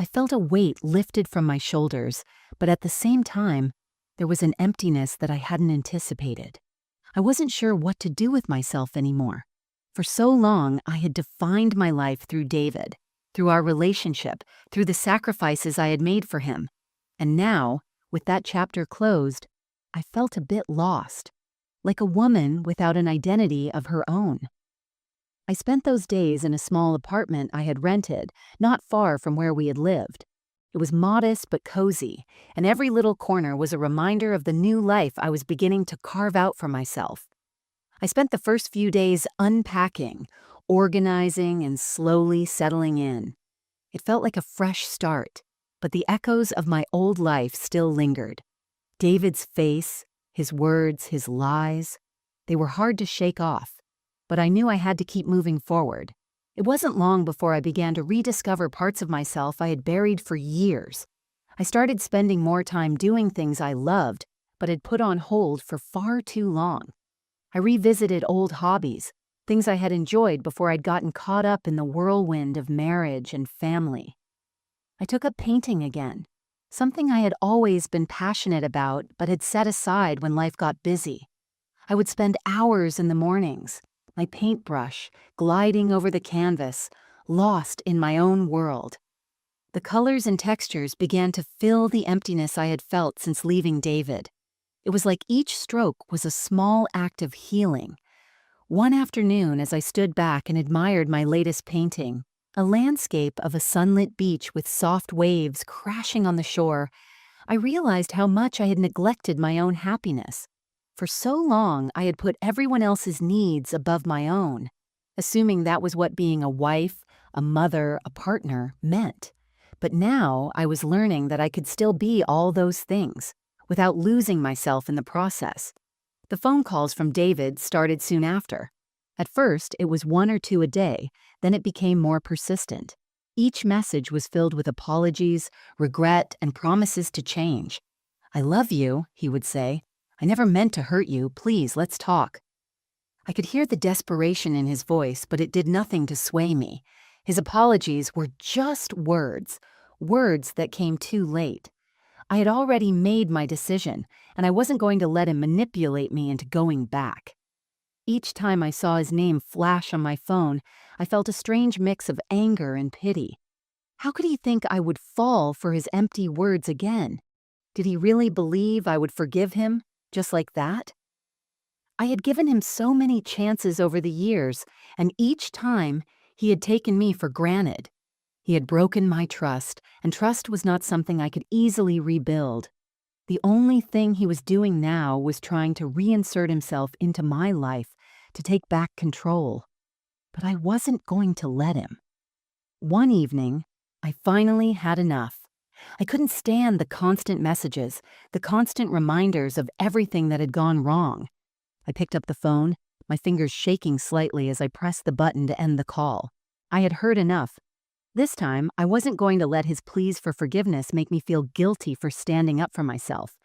I felt a weight lifted from my shoulders, but at the same time, there was an emptiness that I hadn't anticipated. I wasn't sure what to do with myself anymore. For so long, I had defined my life through David, through our relationship, through the sacrifices I had made for him. And now, with that chapter closed, I felt a bit lost, like a woman without an identity of her own. I spent those days in a small apartment I had rented, not far from where we had lived. It was modest but cozy, and every little corner was a reminder of the new life I was beginning to carve out for myself. I spent the first few days unpacking, organizing and slowly settling in. It felt like a fresh start, but the echoes of my old life still lingered. David's face, his words, his lies, they were hard to shake off, but I knew I had to keep moving forward. It wasn't long before I began to rediscover parts of myself I had buried for years. I started spending more time doing things I loved, but had put on hold for far too long. I revisited old hobbies, things I had enjoyed before I'd gotten caught up in the whirlwind of marriage and family. I took up painting again, something I had always been passionate about but had set aside when life got busy. I would spend hours in the mornings, my paintbrush gliding over the canvas, lost in my own world. The colors and textures began to fill the emptiness I had felt since leaving David. It was like each stroke was a small act of healing. One afternoon, as I stood back and admired my latest painting, a landscape of a sunlit beach with soft waves crashing on the shore, I realized how much I had neglected my own happiness. For so long, I had put everyone else's needs above my own, assuming that was what being a wife, a mother, a partner meant. But now I was learning that I could still be all those things, without losing myself in the process. The phone calls from David started soon after. At first, it was one or two a day, then it became more persistent. Each message was filled with apologies, regret, and promises to change. "I love you," he would say. "I never meant to hurt you. Please, let's talk." I could hear the desperation in his voice, but it did nothing to sway me. His apologies were just words, words that came too late. I had already made my decision, and I wasn't going to let him manipulate me into going back. Each time I saw his name flash on my phone, I felt a strange mix of anger and pity. How could he think I would fall for his empty words again? Did he really believe I would forgive him, just like that? I had given him so many chances over the years, and each time he had taken me for granted. He had broken my trust, and trust was not something I could easily rebuild. The only thing he was doing now was trying to reinsert himself into my life, to take back control. But I wasn't going to let him. One evening, I finally had enough. I couldn't stand the constant messages, the constant reminders of everything that had gone wrong. I picked up the phone, my fingers shaking slightly as I pressed the button to end the call. I had heard enough. This time, I wasn't going to let his pleas for forgiveness make me feel guilty for standing up for myself.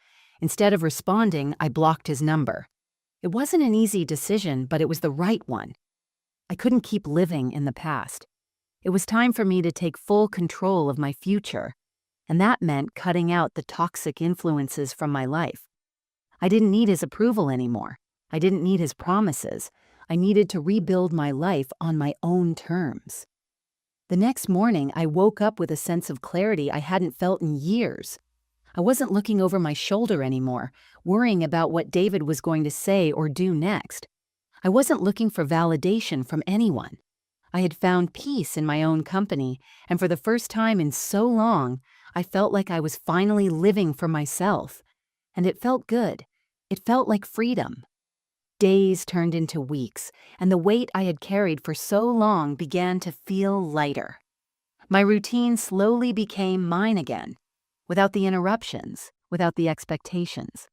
Instead of responding, I blocked his number. It wasn't an easy decision, but it was the right one. I couldn't keep living in the past. It was time for me to take full control of my future, and that meant cutting out the toxic influences from my life. I didn't need his approval anymore. I didn't need his promises. I needed to rebuild my life on my own terms. The next morning, I woke up with a sense of clarity I hadn't felt in years. I wasn't looking over my shoulder anymore, worrying about what David was going to say or do next. I wasn't looking for validation from anyone. I had found peace in my own company, and for the first time in so long, I felt like I was finally living for myself. And it felt good. It felt like freedom. Days turned into weeks, and the weight I had carried for so long began to feel lighter. My routine slowly became mine again, without the interruptions, without the expectations.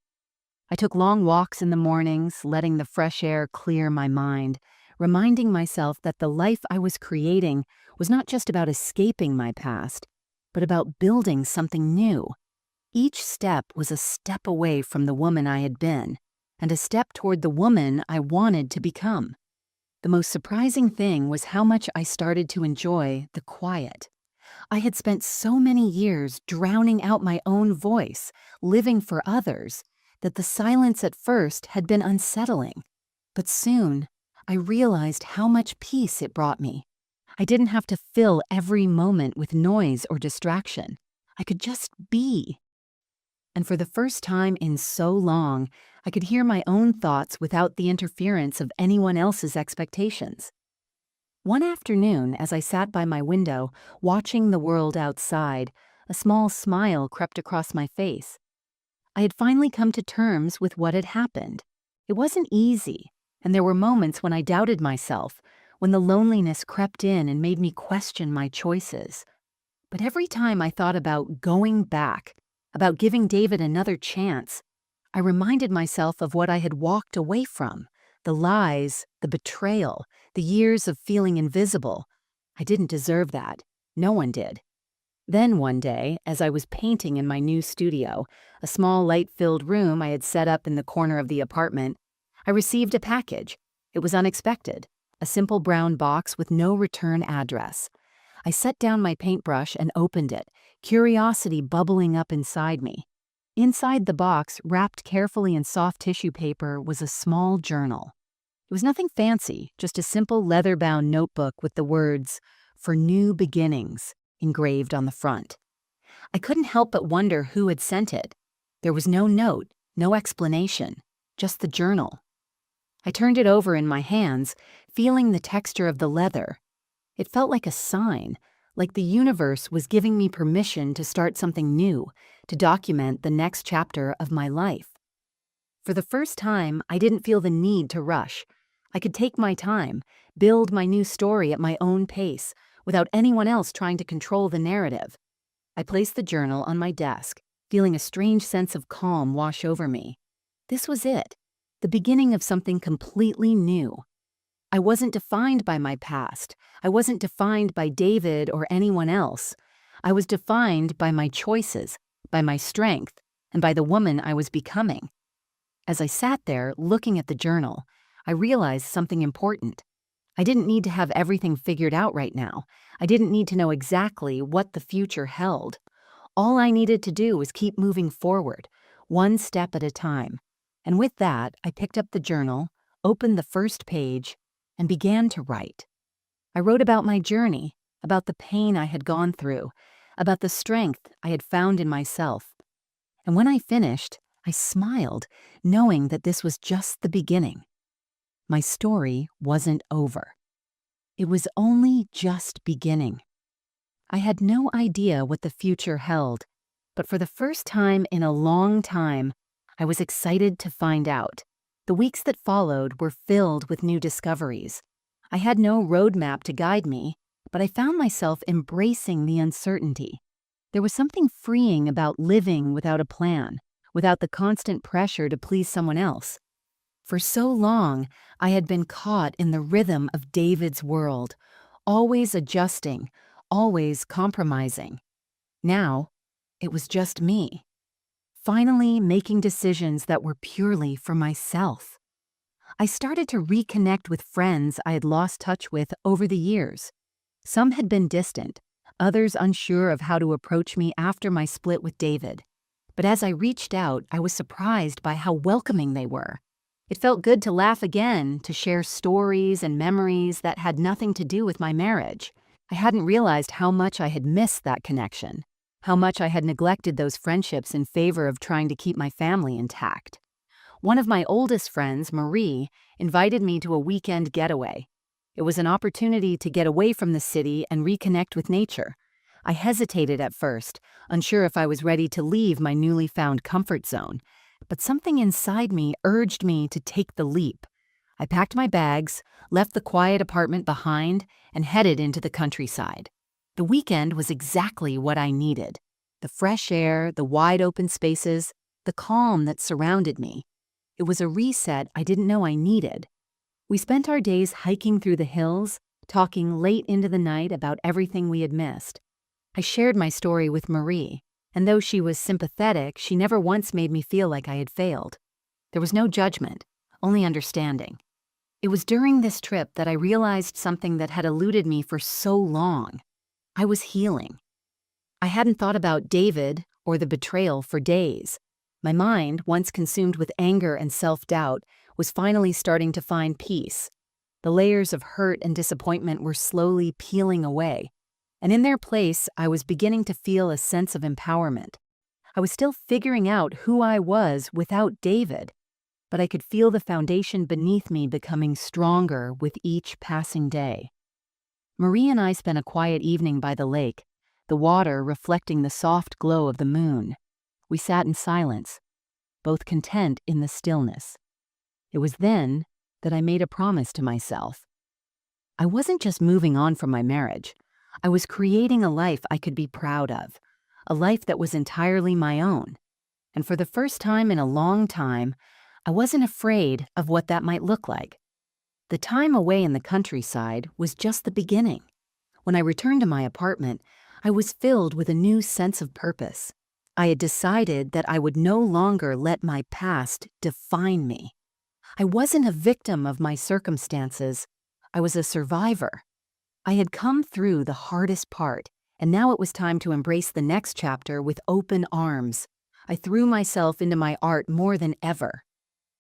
I took long walks in the mornings, letting the fresh air clear my mind, reminding myself that the life I was creating was not just about escaping my past, but about building something new. Each step was a step away from the woman I had been, and a step toward the woman I wanted to become. The most surprising thing was how much I started to enjoy the quiet. I had spent so many years drowning out my own voice, living for others, that the silence at first had been unsettling. But soon, I realized how much peace it brought me. I didn't have to fill every moment with noise or distraction. I could just be. And for the first time in so long, I could hear my own thoughts without the interference of anyone else's expectations. One afternoon, as I sat by my window, watching the world outside, a small smile crept across my face. I had finally come to terms with what had happened. It wasn't easy, and there were moments when I doubted myself, when the loneliness crept in and made me question my choices. But every time I thought about going back, about giving David another chance, I reminded myself of what I had walked away from, the lies, the betrayal, the years of feeling invisible. I didn't deserve that. No one did. Then one day, as I was painting in my new studio, a small light-filled room I had set up in the corner of the apartment, I received a package. It was unexpected, a simple brown box with no return address. I set down my paintbrush and opened it, curiosity bubbling up inside me. Inside the box, wrapped carefully in soft tissue paper, was a small journal. It was nothing fancy, just a simple leather-bound notebook with the words, "For New Beginnings," engraved on the front. I couldn't help but wonder who had sent it. There was no note, no explanation, just the journal. I turned it over in my hands, feeling the texture of the leather. It felt like a sign, like the universe was giving me permission to start something new, to document the next chapter of my life. For the first time, I didn't feel the need to rush. I could take my time, build my new story at my own pace, without anyone else trying to control the narrative. I placed the journal on my desk, feeling a strange sense of calm wash over me. This was it, the beginning of something completely new. I wasn't defined by my past. I wasn't defined by David or anyone else. I was defined by my choices, by my strength, and by the woman I was becoming. As I sat there looking at the journal, I realized something important. I didn't need to have everything figured out right now. I didn't need to know exactly what the future held. All I needed to do was keep moving forward, one step at a time. And with that, I picked up the journal, opened the first page, and began to write. I wrote about my journey, about the pain I had gone through, about the strength I had found in myself. And when I finished, I smiled, knowing that this was just the beginning. My story wasn't over. It was only just beginning. I had no idea what the future held, but for the first time in a long time, I was excited to find out. The weeks that followed were filled with new discoveries. I had no roadmap to guide me, but I found myself embracing the uncertainty. There was something freeing about living without a plan, without the constant pressure to please someone else. For so long, I had been caught in the rhythm of David's world, always adjusting, always compromising. Now, it was just me, finally making decisions that were purely for myself. I started to reconnect with friends I had lost touch with over the years. Some had been distant, others unsure of how to approach me after my split with David. But as I reached out, I was surprised by how welcoming they were. It felt good to laugh again, to share stories and memories that had nothing to do with my marriage. I hadn't realized how much I had missed that connection, how much I had neglected those friendships in favor of trying to keep my family intact. One of my oldest friends, Marie, invited me to a weekend getaway. It was an opportunity to get away from the city and reconnect with nature. I hesitated at first, unsure if I was ready to leave my newly found comfort zone, but something inside me urged me to take the leap. I packed my bags, left the quiet apartment behind, and headed into the countryside. The weekend was exactly what I needed. The fresh air, the wide open spaces, the calm that surrounded me. It was a reset I didn't know I needed. We spent our days hiking through the hills, talking late into the night about everything we had missed. I shared my story with Marie, and though she was sympathetic, she never once made me feel like I had failed. There was no judgment, only understanding. It was during this trip that I realized something that had eluded me for so long. I was healing. I hadn't thought about David or the betrayal for days. My mind, once consumed with anger and self-doubt, was finally starting to find peace. The layers of hurt and disappointment were slowly peeling away, and in their place, I was beginning to feel a sense of empowerment. I was still figuring out who I was without David, but I could feel the foundation beneath me becoming stronger with each passing day. Marie and I spent a quiet evening by the lake, the water reflecting the soft glow of the moon. We sat in silence, both content in the stillness. It was then that I made a promise to myself. I wasn't just moving on from my marriage. I was creating a life I could be proud of, a life that was entirely my own. And for the first time in a long time, I wasn't afraid of what that might look like. The time away in the countryside was just the beginning. When I returned to my apartment, I was filled with a new sense of purpose. I had decided that I would no longer let my past define me. I wasn't a victim of my circumstances. I was a survivor. I had come through the hardest part, and now it was time to embrace the next chapter with open arms. I threw myself into my art more than ever.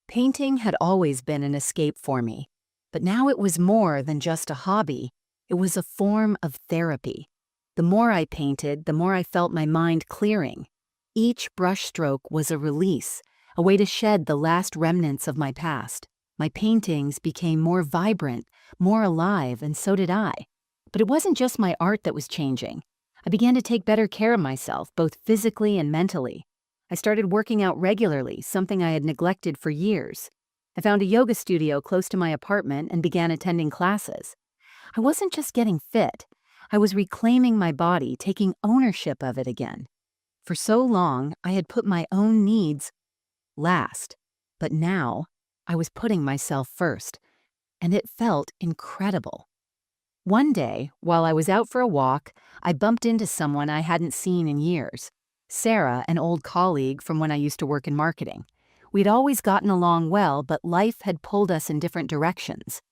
Painting had always been an escape for me, but now it was more than just a hobby. It was a form of therapy. The more I painted, the more I felt my mind clearing. Each brushstroke was a release, a way to shed the last remnants of my past. My paintings became more vibrant, more alive, and so did I. But it wasn't just my art that was changing. I began to take better care of myself, both physically and mentally. I started working out regularly, something I had neglected for years. I found a yoga studio close to my apartment and began attending classes. I wasn't just getting fit. I was reclaiming my body, taking ownership of it again. For so long, I had put my own needs last. But now, I was putting myself first, and it felt incredible. One day, while I was out for a walk, I bumped into someone I hadn't seen in years. Sarah, an old colleague from when I used to work in marketing. We'd always gotten along well, but life had pulled us in different directions.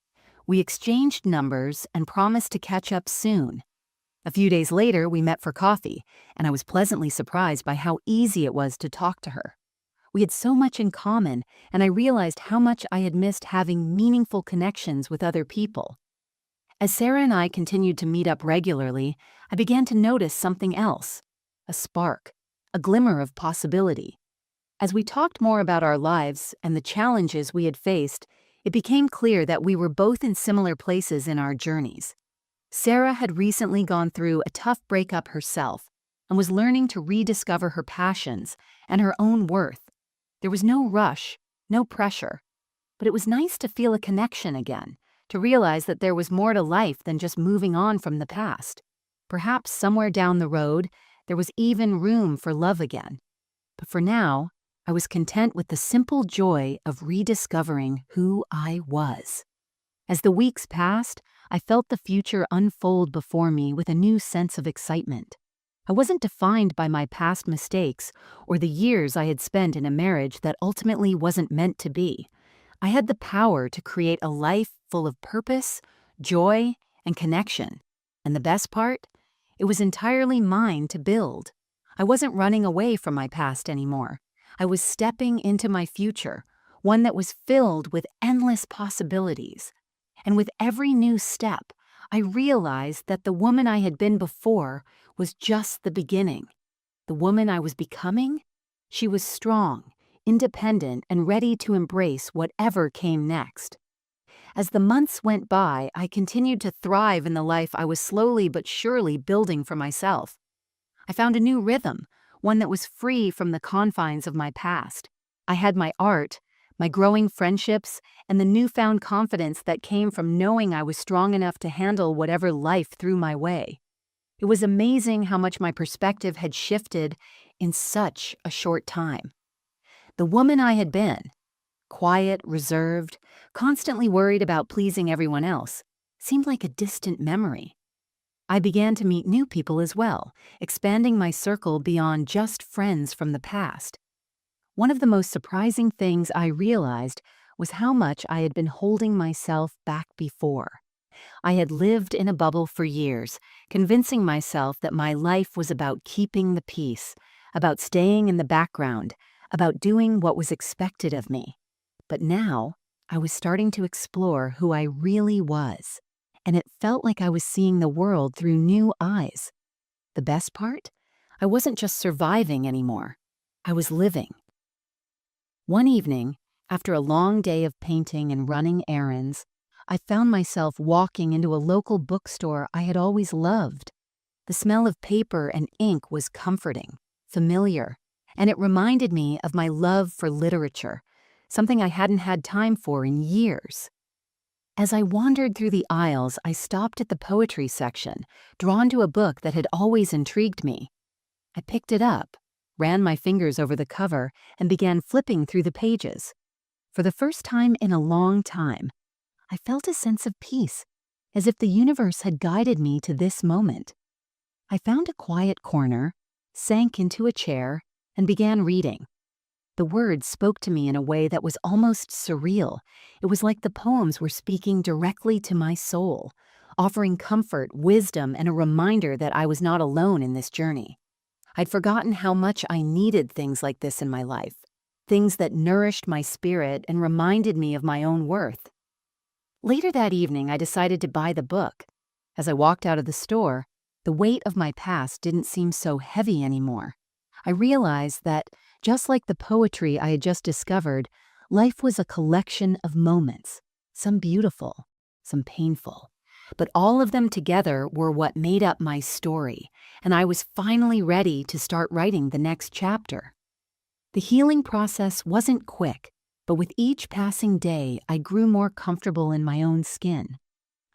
We exchanged numbers and promised to catch up soon. A few days later, we met for coffee, and I was pleasantly surprised by how easy it was to talk to her. We had so much in common, and I realized how much I had missed having meaningful connections with other people. As Sarah and I continued to meet up regularly, I began to notice something else, a spark, a glimmer of possibility. As we talked more about our lives and the challenges we had faced, it became clear that we were both in similar places in our journeys. Sarah had recently gone through a tough breakup herself and was learning to rediscover her passions and her own worth. There was no rush, no pressure, but it was nice to feel a connection again, to realize that there was more to life than just moving on from the past. Perhaps somewhere down the road, there was even room for love again. But for now, I was content with the simple joy of rediscovering who I was. As the weeks passed, I felt the future unfold before me with a new sense of excitement. I wasn't defined by my past mistakes or the years I had spent in a marriage that ultimately wasn't meant to be. I had the power to create a life full of purpose, joy, and connection. And the best part? It was entirely mine to build. I wasn't running away from my past anymore. I was stepping into my future, one that was filled with endless possibilities. And with every new step, I realized that the woman I had been before was just the beginning. The woman I was becoming? She was strong, independent, and ready to embrace whatever came next. As the months went by, I continued to thrive in the life I was slowly but surely building for myself. I found a new rhythm, one that was free from the confines of my past. I had my art, my growing friendships, and the newfound confidence that came from knowing I was strong enough to handle whatever life threw my way. It was amazing how much my perspective had shifted in such a short time. The woman I had been, quiet, reserved, constantly worried about pleasing everyone else, seemed like a distant memory. I began to meet new people as well, expanding my circle beyond just friends from the past. One of the most surprising things I realized was how much I had been holding myself back before. I had lived in a bubble for years, convincing myself that my life was about keeping the peace, about staying in the background, about doing what was expected of me. But now, I was starting to explore who I really was, and it felt like I was seeing the world through new eyes. The best part? I wasn't just surviving anymore. I was living. One evening, after a long day of painting and running errands, I found myself walking into a local bookstore I had always loved. The smell of paper and ink was comforting, familiar, and it reminded me of my love for literature, something I hadn't had time for in years. As I wandered through the aisles, I stopped at the poetry section, drawn to a book that had always intrigued me. I picked it up, ran my fingers over the cover, and began flipping through the pages. For the first time in a long time, I felt a sense of peace, as if the universe had guided me to this moment. I found a quiet corner, sank into a chair, and began reading. The words spoke to me in a way that was almost surreal. It was like the poems were speaking directly to my soul, offering comfort, wisdom, and a reminder that I was not alone in this journey. I'd forgotten how much I needed things like this in my life, things that nourished my spirit and reminded me of my own worth. Later that evening, I decided to buy the book. As I walked out of the store, the weight of my past didn't seem so heavy anymore. I realized that, just like the poetry I had just discovered, life was a collection of moments, some beautiful, some painful. But all of them together were what made up my story, and I was finally ready to start writing the next chapter. The healing process wasn't quick, but with each passing day, I grew more comfortable in my own skin.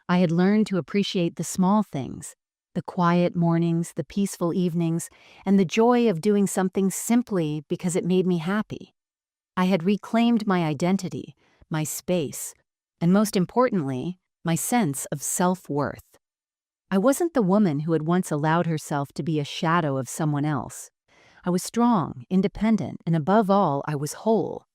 I had learned to appreciate the small things, the quiet mornings, the peaceful evenings, and the joy of doing something simply because it made me happy. I had reclaimed my identity, my space, and most importantly, my sense of self-worth. I wasn't the woman who had once allowed herself to be a shadow of someone else. I was strong, independent, and above all, I was whole.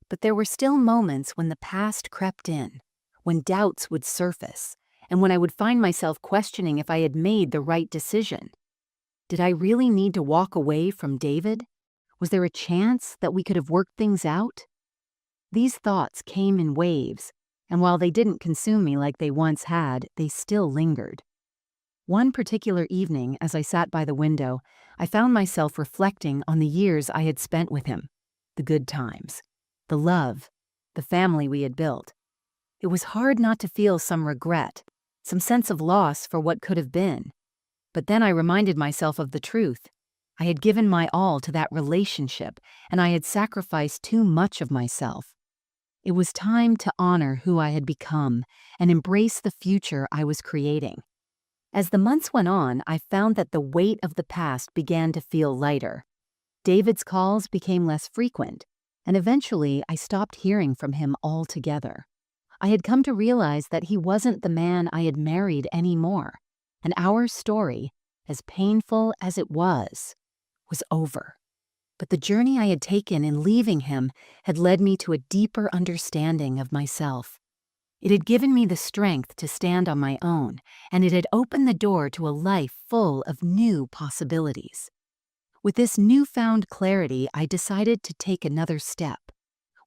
But there were still moments when the past crept in, when doubts would surface, and when I would find myself questioning if I had made the right decision. Did I really need to walk away from David? Was there a chance that we could have worked things out? These thoughts came in waves, and while they didn't consume me like they once had, they still lingered. One particular evening, as I sat by the window, I found myself reflecting on the years I had spent with him, the good times, the love, the family we had built. It was hard not to feel some regret, some sense of loss for what could have been. But then I reminded myself of the truth. I had given my all to that relationship, and I had sacrificed too much of myself. It was time to honor who I had become and embrace the future I was creating. As the months went on, I found that the weight of the past began to feel lighter. David's calls became less frequent, and eventually I stopped hearing from him altogether. I had come to realize that he wasn't the man I had married anymore, and our story, as painful as it was over. But the journey I had taken in leaving him had led me to a deeper understanding of myself. It had given me the strength to stand on my own, and it had opened the door to a life full of new possibilities. With this newfound clarity, I decided to take another step,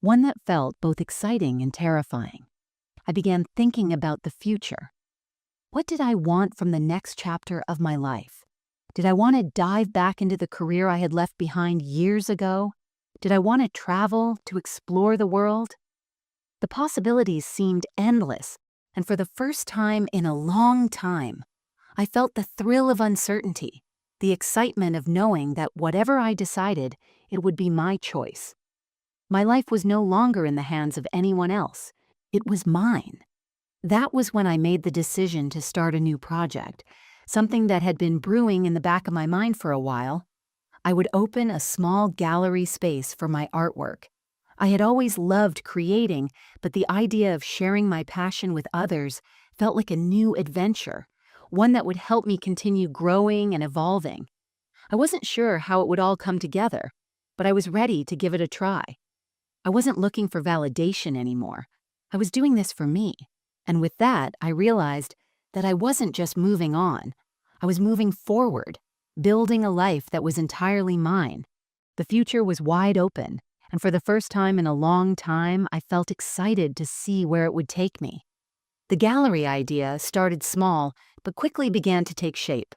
one that felt both exciting and terrifying. I began thinking about the future. What did I want from the next chapter of my life? Did I want to dive back into the career I had left behind years ago? Did I want to travel, to explore the world? The possibilities seemed endless, and for the first time in a long time, I felt the thrill of uncertainty, the excitement of knowing that whatever I decided, it would be my choice. My life was no longer in the hands of anyone else. It was mine. That was when I made the decision to start a new project, something that had been brewing in the back of my mind for a while. I would open a small gallery space for my artwork. I had always loved creating, but the idea of sharing my passion with others felt like a new adventure, one that would help me continue growing and evolving. I wasn't sure how it would all come together, but I was ready to give it a try. I wasn't looking for validation anymore. I was doing this for me, and with that, I realized that I wasn't just moving on. I was moving forward, building a life that was entirely mine. The future was wide open, and for the first time in a long time, I felt excited to see where it would take me. The gallery idea started small, but quickly began to take shape.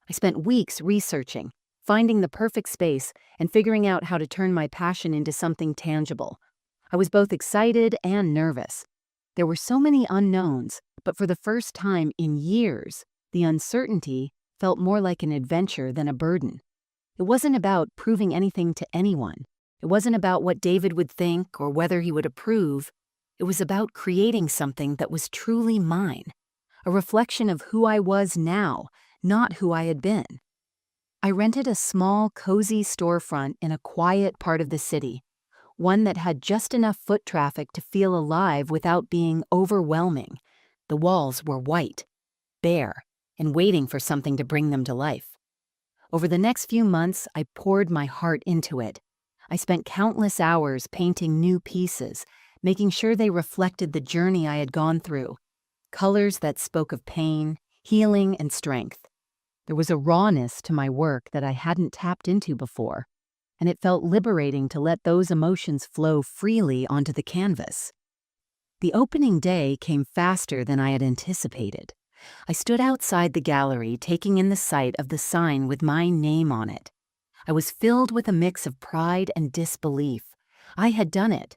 I spent weeks researching, finding the perfect space, and figuring out how to turn my passion into something tangible. I was both excited and nervous. There were so many unknowns, but for the first time in years, the uncertainty felt more like an adventure than a burden. It wasn't about proving anything to anyone. It wasn't about what David would think or whether he would approve. It was about creating something that was truly mine, a reflection of who I was now, not who I had been. I rented a small, cozy storefront in a quiet part of the city, one that had just enough foot traffic to feel alive without being overwhelming. The walls were white, bare, and waiting for something to bring them to life. Over the next few months, I poured my heart into it. I spent countless hours painting new pieces, making sure they reflected the journey I had gone through, colors that spoke of pain, healing, and strength. There was a rawness to my work that I hadn't tapped into before, and it felt liberating to let those emotions flow freely onto the canvas. The opening day came faster than I had anticipated. I stood outside the gallery, taking in the sight of the sign with my name on it. I was filled with a mix of pride and disbelief. I had done it.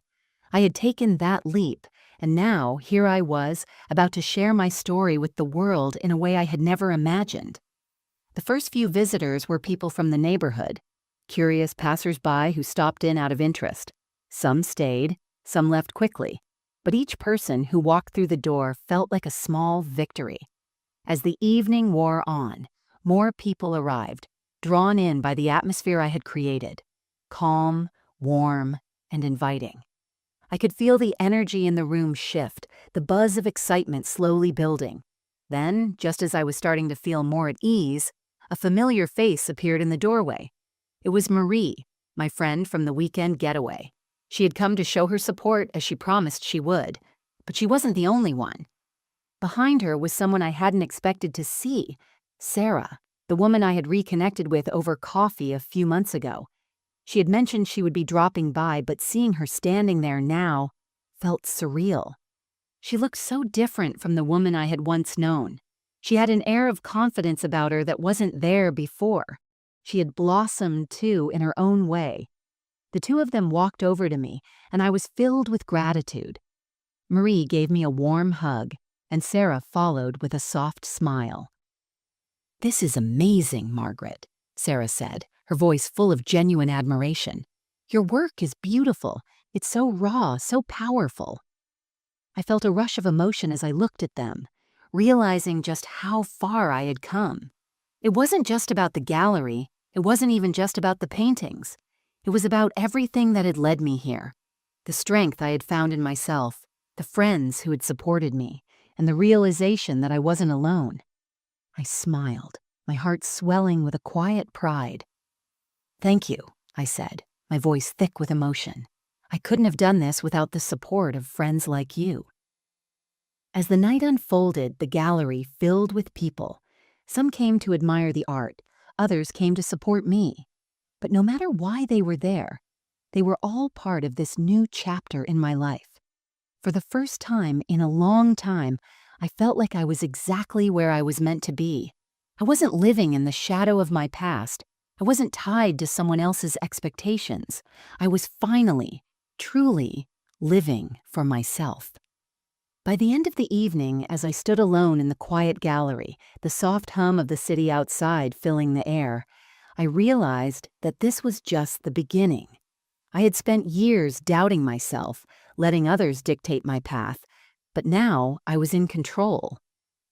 I had taken that leap, and now here I was, about to share my story with the world in a way I had never imagined. The first few visitors were people from the neighborhood, curious passers-by who stopped in out of interest. Some stayed, some left quickly, but each person who walked through the door felt like a small victory. As the evening wore on, more people arrived, drawn in by the atmosphere I had created, calm, warm, and inviting. I could feel the energy in the room shift, the buzz of excitement slowly building. Then, just as I was starting to feel more at ease, a familiar face appeared in the doorway. It was Marie, my friend from the weekend getaway. She had come to show her support as she promised she would, but she wasn't the only one. Behind her was someone I hadn't expected to see, Sarah, the woman I had reconnected with over coffee a few months ago. She had mentioned she would be dropping by, but seeing her standing there now felt surreal. She looked so different from the woman I had once known. She had an air of confidence about her that wasn't there before. She had blossomed, too, in her own way. The two of them walked over to me, and I was filled with gratitude. Marie gave me a warm hug, and Sarah followed with a soft smile. "This is amazing, Margaret," Sarah said, her voice full of genuine admiration. "Your work is beautiful. It's so raw, so powerful." I felt a rush of emotion as I looked at them, realizing just how far I had come. It wasn't just about the gallery. It wasn't even just about the paintings. It was about everything that had led me here. The strength I had found in myself, the friends who had supported me, and the realization that I wasn't alone. I smiled, my heart swelling with a quiet pride. "Thank you," I said, my voice thick with emotion. "I couldn't have done this without the support of friends like you." As the night unfolded, the gallery filled with people. Some came to admire the art, others came to support me. But no matter why they were there, they were all part of this new chapter in my life. For the first time in a long time, I felt like I was exactly where I was meant to be. I wasn't living in the shadow of my past. I wasn't tied to someone else's expectations. I was finally, truly living for myself. By the end of the evening, as I stood alone in the quiet gallery, the soft hum of the city outside filling the air, I realized that this was just the beginning. I had spent years doubting myself, letting others dictate my path, but now I was in control.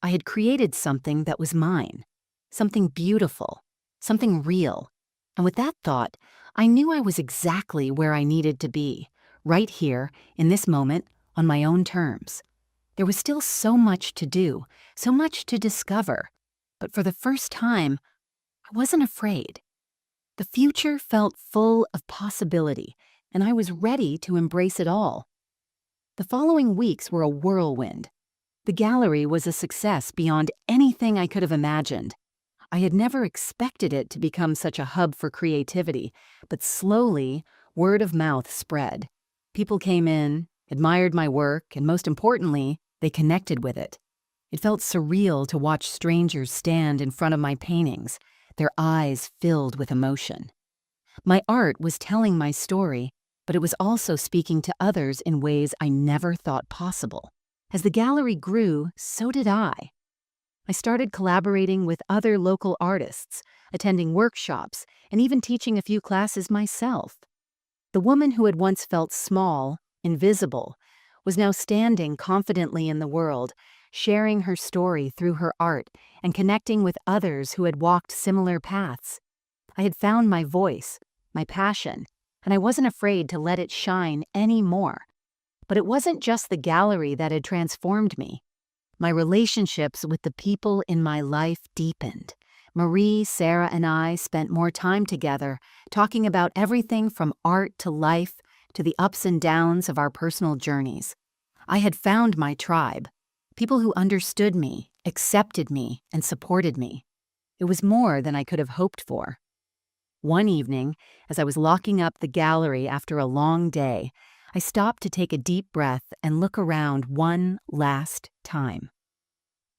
I had created something that was mine, something beautiful, something real. And with that thought, I knew I was exactly where I needed to be, right here, in this moment, on my own terms. There was still so much to do, so much to discover, but for the first time, I wasn't afraid. The future felt full of possibility, and I was ready to embrace it all. The following weeks were a whirlwind. The gallery was a success beyond anything I could have imagined. I had never expected it to become such a hub for creativity, but slowly, word of mouth spread. People came in, admired my work, and most importantly, they connected with it. It felt surreal to watch strangers stand in front of my paintings, their eyes filled with emotion. My art was telling my story, but it was also speaking to others in ways I never thought possible. As the gallery grew, so did I. I started collaborating with other local artists, attending workshops, and even teaching a few classes myself. The woman who had once felt small, invisible, was now standing confidently in the world, sharing her story through her art and connecting with others who had walked similar paths. I had found my voice, my passion, and I wasn't afraid to let it shine any more. But it wasn't just the gallery that had transformed me. My relationships with the people in my life deepened. Marie, Sarah, and I spent more time together, talking about everything from art to life to the ups and downs of our personal journeys. I had found my tribe, people who understood me, accepted me, and supported me. It was more than I could have hoped for. One evening, as I was locking up the gallery after a long day, I stopped to take a deep breath and look around one last time.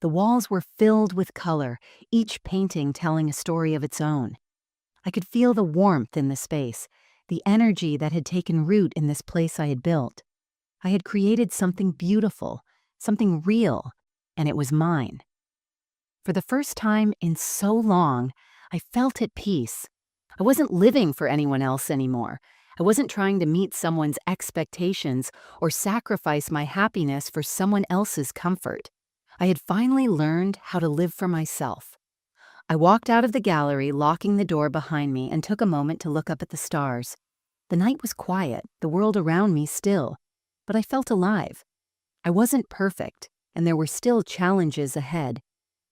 The walls were filled with color, each painting telling a story of its own. I could feel the warmth in the space, the energy that had taken root in this place I had built. I had created something beautiful, something real, and it was mine. For the first time in so long, I felt at peace. I wasn't living for anyone else anymore. I wasn't trying to meet someone's expectations or sacrifice my happiness for someone else's comfort. I had finally learned how to live for myself. I walked out of the gallery, locking the door behind me, and took a moment to look up at the stars. The night was quiet, the world around me still, but I felt alive. I wasn't perfect, and there were still challenges ahead,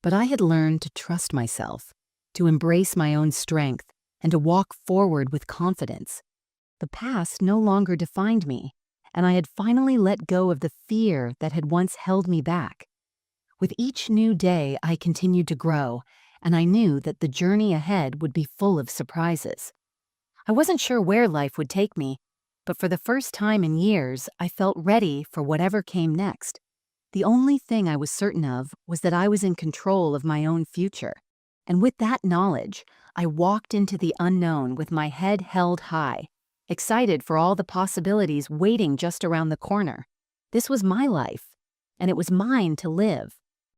but I had learned to trust myself, to embrace my own strength, and to walk forward with confidence. The past no longer defined me, and I had finally let go of the fear that had once held me back. With each new day, I continued to grow, and I knew that the journey ahead would be full of surprises. I wasn't sure where life would take me, but for the first time in years, I felt ready for whatever came next. The only thing I was certain of was that I was in control of my own future. And with that knowledge, I walked into the unknown with my head held high, excited for all the possibilities waiting just around the corner. This was my life, and it was mine to live.